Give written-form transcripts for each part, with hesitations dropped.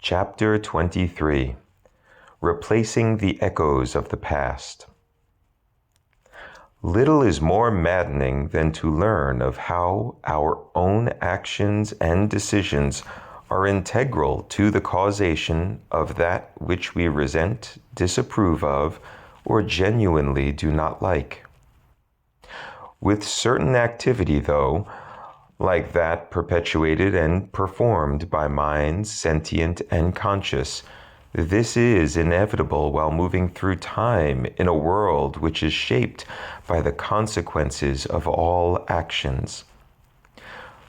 Chapter 23. Replacing the Echoes of the Past. Little is more maddening than to learn of how our own actions and decisions are integral to the causation of that which we resent, disapprove of, or genuinely do not like. With certain activity, though, like that perpetuated and performed by minds sentient and conscious, this is inevitable while moving through time in a world which is shaped by the consequences of all actions.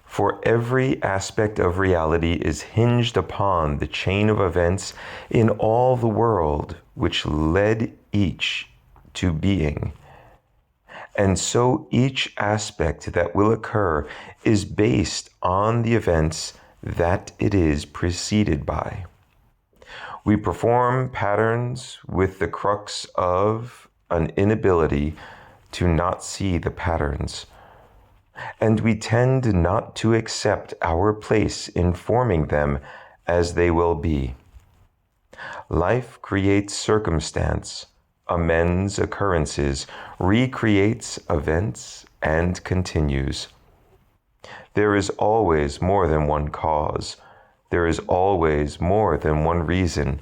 For every aspect of reality is hinged upon the chain of events in all the world which led each to being. And so each aspect that will occur is based on the events that it is preceded by. We perform patterns with the crux of an inability to not see the patterns, and we tend not to accept our place in forming them as they will be. Life creates circumstance, amends occurrences, recreates events, and continues. There is always more than one cause. There is always more than one reason,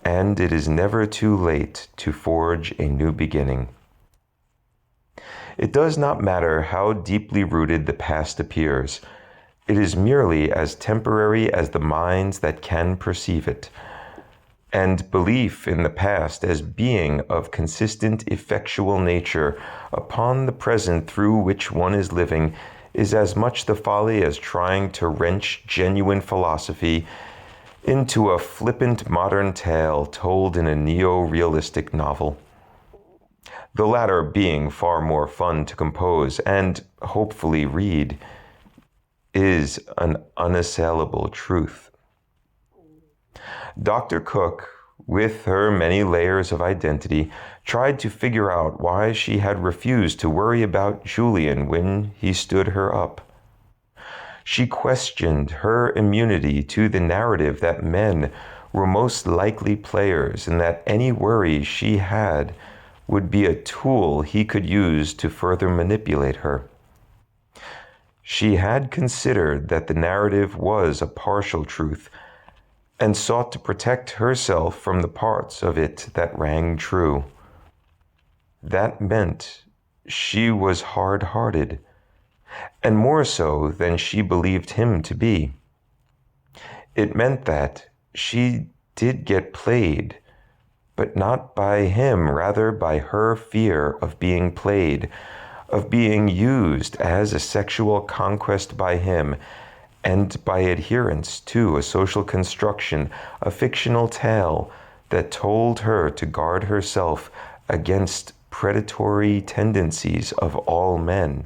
and it is never too late to forge a new beginning. It does not matter how deeply rooted the past appears. It is merely as temporary as the minds that can perceive it. And belief in the past as being of consistent, effectual nature upon the present through which one is living is as much the folly as trying to wrench genuine philosophy into a flippant modern tale told in a neo-realistic novel. The latter being far more fun to compose and hopefully read, is an unassailable truth. Dr. Cook, with her many layers of identity, tried to figure out why she had refused to worry about Julian when he stood her up. She questioned her immunity to the narrative that men were most likely players and that any worry she had would be a tool he could use to further manipulate her. She had considered that the narrative was a partial truth and sought to protect herself from the parts of it that rang true. That meant she was hard-hearted, and more so than she believed him to be. It meant that she did get played, but not by him, rather by her fear of being played, of being used as a sexual conquest by him, and by adherence to a social construction, a fictional tale that told her to guard herself against predatory tendencies of all men.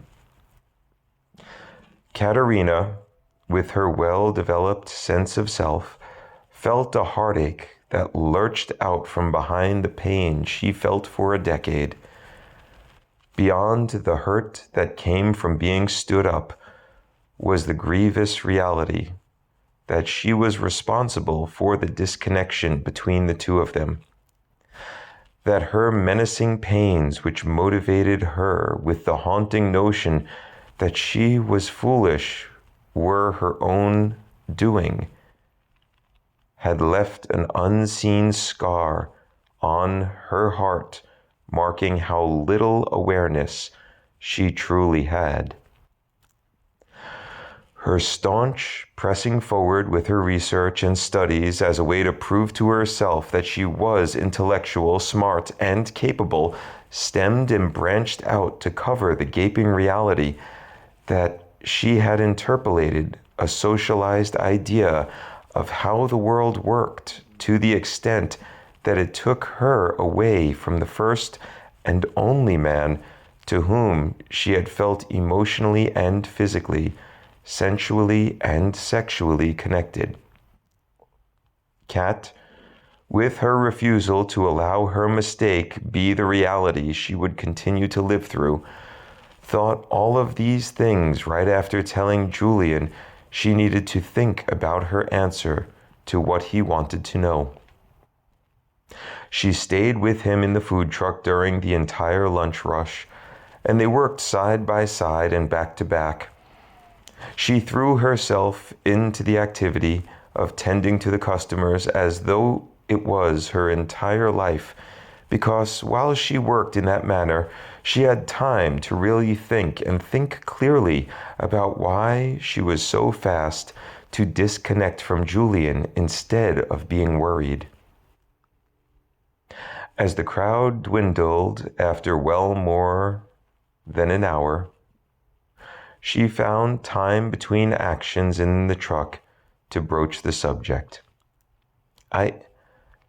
Katerina, with her well-developed sense of self, felt a heartache that lurched out from behind the pain she felt for a decade. Beyond the hurt that came from being stood up was the grievous reality that she was responsible for the disconnection between the two of them, that her menacing pains, which motivated her with the haunting notion that she was foolish, were her own doing, had left an unseen scar on her heart, marking how little awareness she truly had. Her staunch pressing forward with her research and studies as a way to prove to herself that she was intellectual, smart, and capable stemmed and branched out to cover the gaping reality that she had interpolated a socialized idea of how the world worked to the extent that it took her away from the first and only man to whom she had felt emotionally and physically, sensually and sexually connected. Kat, with her refusal to allow her mistake be the reality she would continue to live through, thought all of these things right after telling Julian she needed to think about her answer to what he wanted to know. She stayed with him in the food truck during the entire lunch rush, and they worked side by side and back to back. She threw herself into the activity of tending to the customers as though it was her entire life, because while she worked in that manner, she had time to really think and think clearly about why she was so fast to disconnect from Julian instead of being worried. As the crowd dwindled after well more than an hour, she found time between actions in the truck to broach the subject.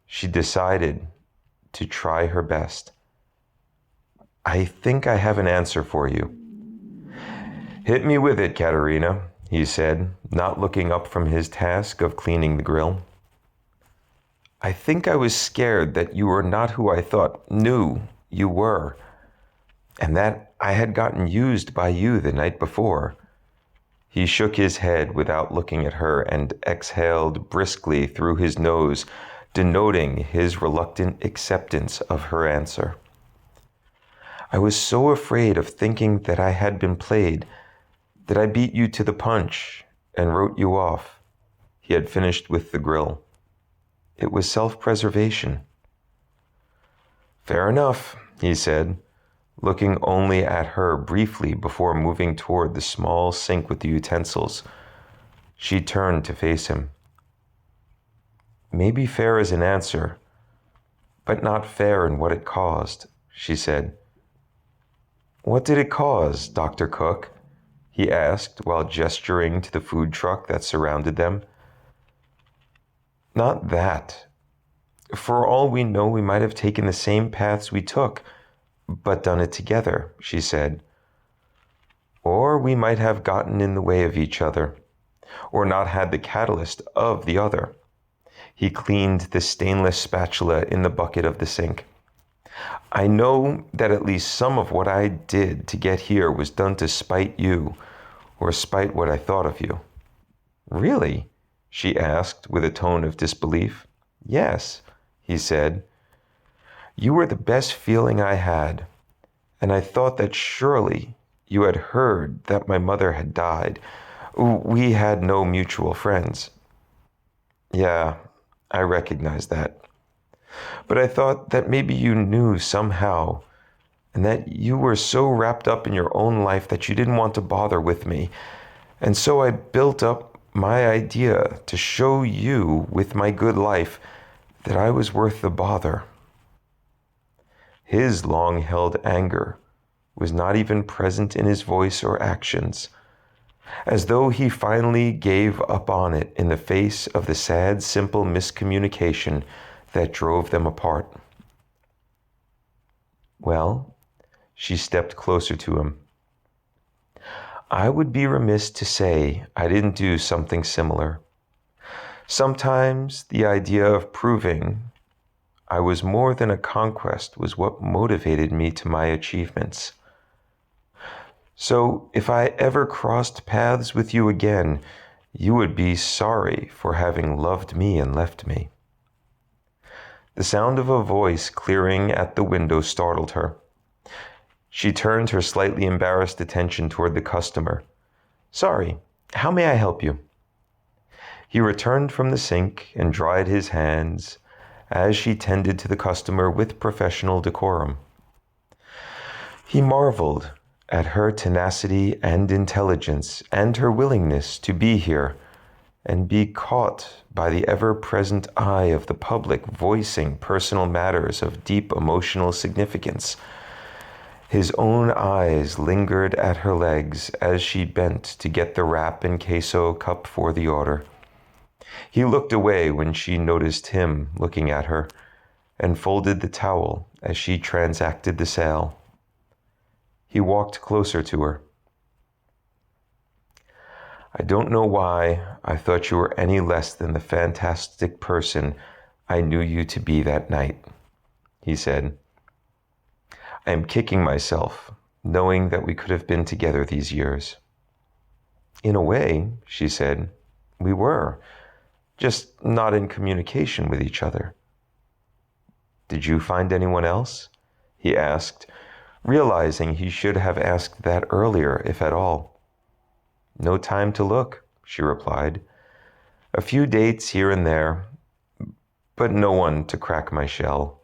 She decided to try her best. I think I have an answer for you. Hit me with it, Katerina, he said, not looking up from his task of cleaning the grill. I think I was scared that you were not who I knew you were, and that I had gotten used by you the night before. He shook his head without looking at her and exhaled briskly through his nose, denoting his reluctant acceptance of her answer. I was so afraid of thinking that I had been played that I beat you to the punch and wrote you off. He had finished with the grill. It was self-preservation. Fair enough, he said, looking only at her briefly before moving toward the small sink with the utensils. She turned to face him. Maybe fair is an answer, but not fair in what it caused, she said. What did it cause, Dr. Cook? He asked while gesturing to the food truck that surrounded them. Not that. For all we know, we might have taken the same paths we took, but done it together, she said. Or we might have gotten in the way of each other, or not had the catalyst of the other. He cleaned the stainless spatula in the bucket of the sink. I know that at least some of what I did to get here was done to spite you, or spite what I thought of you. Really? She asked with a tone of disbelief. Yes, he said. You were the best feeling I had, and I thought that surely you had heard that my mother had died. We had no mutual friends. Yeah, I recognize that. But I thought that maybe you knew somehow, and that you were so wrapped up in your own life that you didn't want to bother with me. And so I built up my idea to show you with my good life that I was worth the bother. His long-held anger was not even present in his voice or actions, as though he finally gave up on it in the face of the sad, simple miscommunication that drove them apart. Well, she stepped closer to him. I would be remiss to say I didn't do something similar. Sometimes the idea of proving I was more than a conquest was what motivated me to my achievements. So if I ever crossed paths with you again, you would be sorry for having loved me and left me. The sound of a voice clearing at the window startled her. She turned her slightly embarrassed attention toward the customer. Sorry, how may I help you? He returned from the sink and dried his hands as she tended to the customer with professional decorum. He marveled at her tenacity and intelligence and her willingness to be here and be caught by the ever-present eye of the public voicing personal matters of deep emotional significance. His own eyes lingered at her legs as she bent to get the wrap and queso cup for the order. He looked away when she noticed him looking at her and folded the towel as she transacted the sale. He walked closer to her. I don't know why I thought you were any less than the fantastic person I knew you to be that night, he said. I am kicking myself, knowing that we could have been together these years. In a way, she said, we were, just not in communication with each other. Did you find anyone else? He asked, realizing he should have asked that earlier, if at all. No time to look, she replied. A few dates here and there, but no one to crack my shell.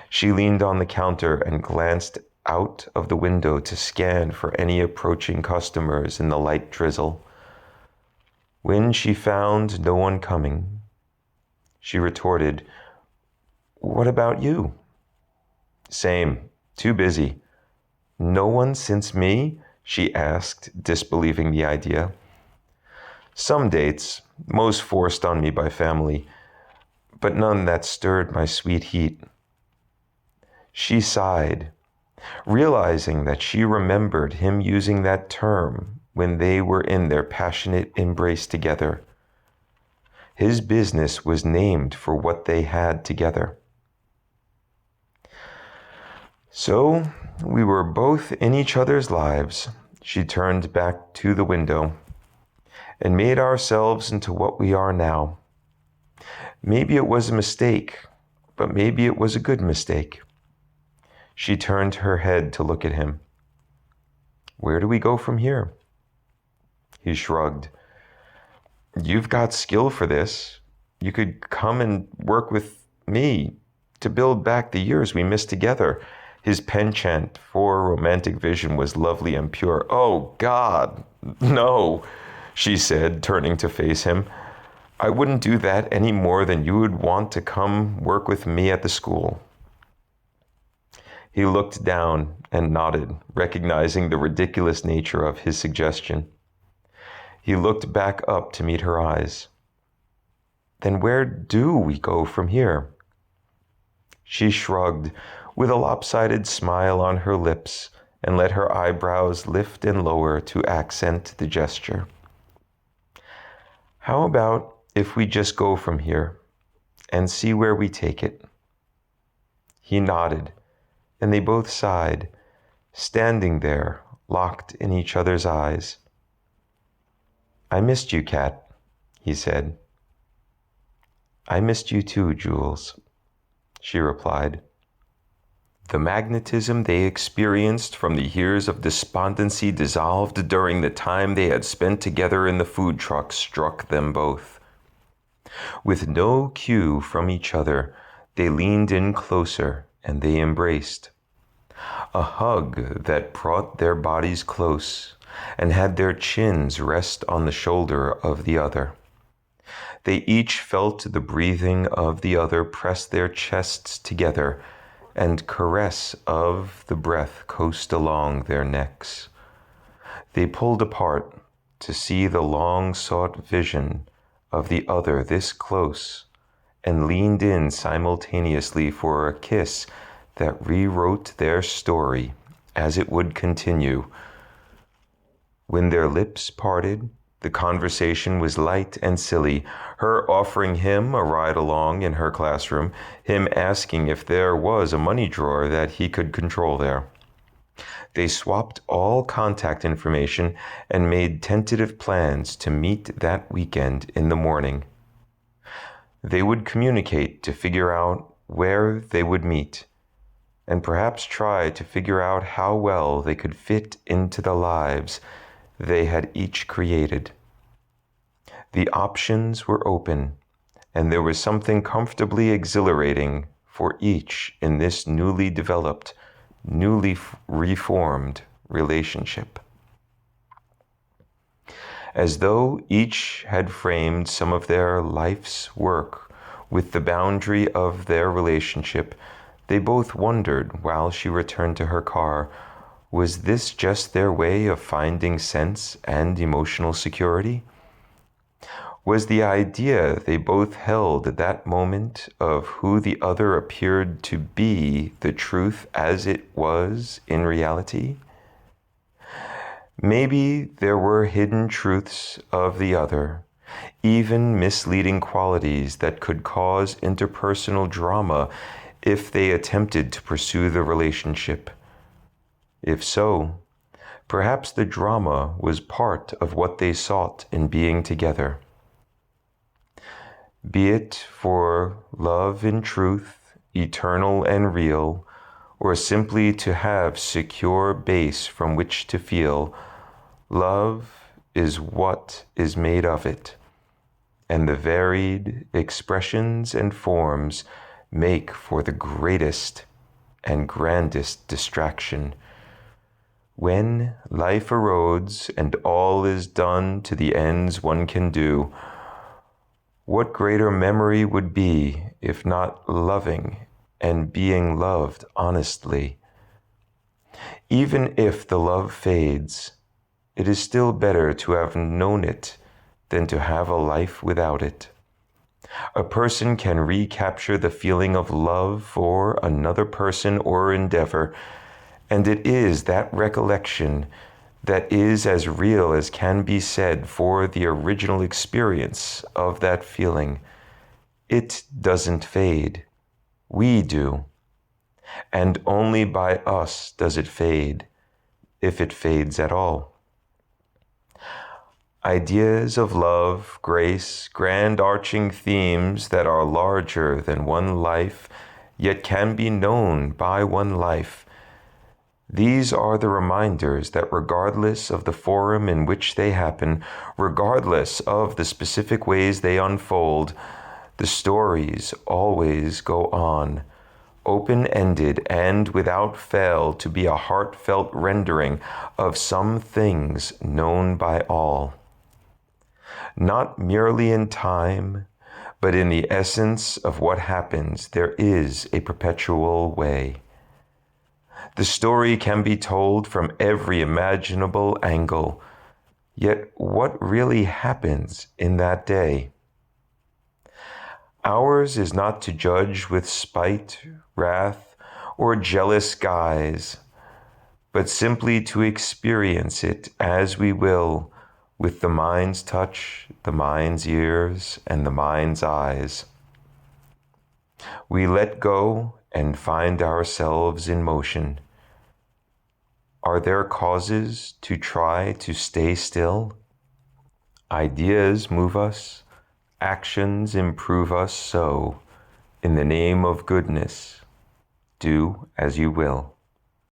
She leaned on the counter and glanced out of the window to scan for any approaching customers in the light drizzle. When she found no one coming, she retorted, "What about you?" "Same. Too busy." "No one since me?" she asked, disbelieving the idea. "Some dates, most forced on me by family, but none that stirred my sweet heat." She sighed, realizing that she remembered him using that term when they were in their passionate embrace together. His business was named for what they had together. So we were both in each other's lives. She turned back to the window and made ourselves into what we are now. Maybe it was a mistake, but maybe it was a good mistake. She turned her head to look at him. "Where do we go from here?" He shrugged. "You've got skill for this. You could come and work with me to build back the years we missed together." His penchant for romantic vision was lovely and pure. "Oh, God, no," she said, turning to face him. "I wouldn't do that any more than you would want to come work with me at the school." He looked down and nodded, recognizing the ridiculous nature of his suggestion. He looked back up to meet her eyes. "Then where do we go from here?" She shrugged, with a lopsided smile on her lips, and let her eyebrows lift and lower to accent the gesture. "How about if we just go from here and see where we take it?" He nodded, and they both sighed, standing there, locked in each other's eyes. "I missed you, Kat," he said. "I missed you too, Jules," she replied. The magnetism they experienced from the years of despondency dissolved during the time they had spent together in the food truck struck them both. With no cue from each other, they leaned in closer and they embraced. A hug that brought their bodies close and had their chins rest on the shoulder of the other. They each felt the breathing of the other press their chests together and caress of the breath coast along their necks. They pulled apart to see the long-sought vision of the other this close and leaned in simultaneously for a kiss that rewrote their story as it would continue. When their lips parted, the conversation was light and silly, her offering him a ride along in her classroom, him asking if there was a money drawer that he could control there. They swapped all contact information and made tentative plans to meet that weekend in the morning. They would communicate to figure out where they would meet, and perhaps try to figure out how well they could fit into the lives they had each created. The options were open, and there was something comfortably exhilarating for each in this newly developed, newly reformed relationship. As though each had framed some of their life's work with the boundary of their relationship, they both wondered while she returned to her car, was this just their way of finding sense and emotional security? Was the idea they both held at that moment of who the other appeared to be the truth as it was in reality? Maybe there were hidden truths of the other, even misleading qualities that could cause interpersonal drama if they attempted to pursue the relationship. If so, perhaps the drama was part of what they sought in being together. be it for love in truth, eternal and real, or simply to have secure base from which to feel. Love is what is made of it, and the varied expressions and forms make for the greatest and grandest distraction. When life erodes and all is done to the ends one can do, what greater memory would be if not loving and being loved honestly? Even if the love fades, it is still better to have known it than to have a life without it. A person can recapture the feeling of love for another person or endeavor, and it is that recollection that is as real as can be said for the original experience of that feeling. It doesn't fade. We do. And only by us does it fade, if it fades at all. Ideas of love, grace, grand arching themes that are larger than one life, yet can be known by one life. These are the reminders that regardless of the forum in which they happen, regardless of the specific ways they unfold, the stories always go on, open-ended and without fail to be a heartfelt rendering of some things known by all. Not merely in time, but in the essence of what happens, there is a perpetual way. The story can be told from every imaginable angle, yet what really happens in that day? Ours is not to judge with spite, wrath, or jealous guise, but simply to experience it as we will, with the mind's touch, the mind's ears, and the mind's eyes. We let go and find ourselves in motion. Are there causes to try to stay still? Ideas move us, actions improve us, so, in the name of goodness, do as you will.